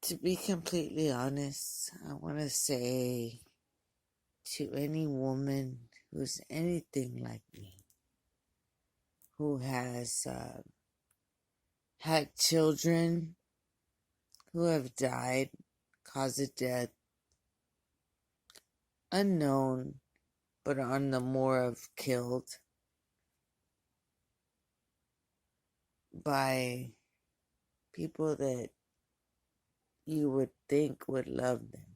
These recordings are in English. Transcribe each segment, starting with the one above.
To be completely honest, I want to say to any woman who's anything like me, who has had children who have died, cause of death, unknown, but on the more of killed by people that you would think would love them.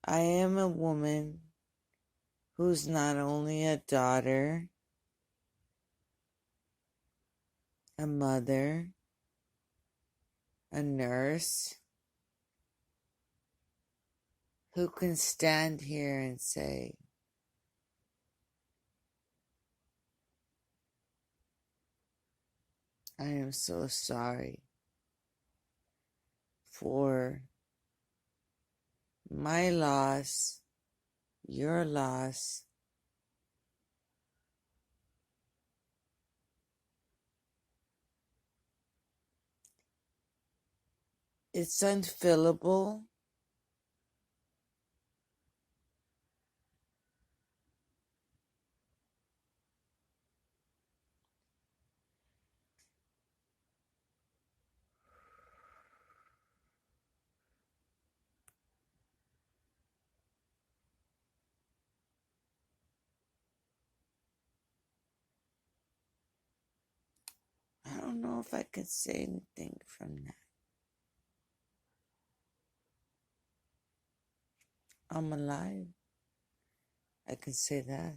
I am a woman who's not only a daughter, a mother, a nurse, who can stand here and say, I am so sorry for my loss, your loss. It's unfillable. I don't know if I can say anything from that. I'm alive. I can say that.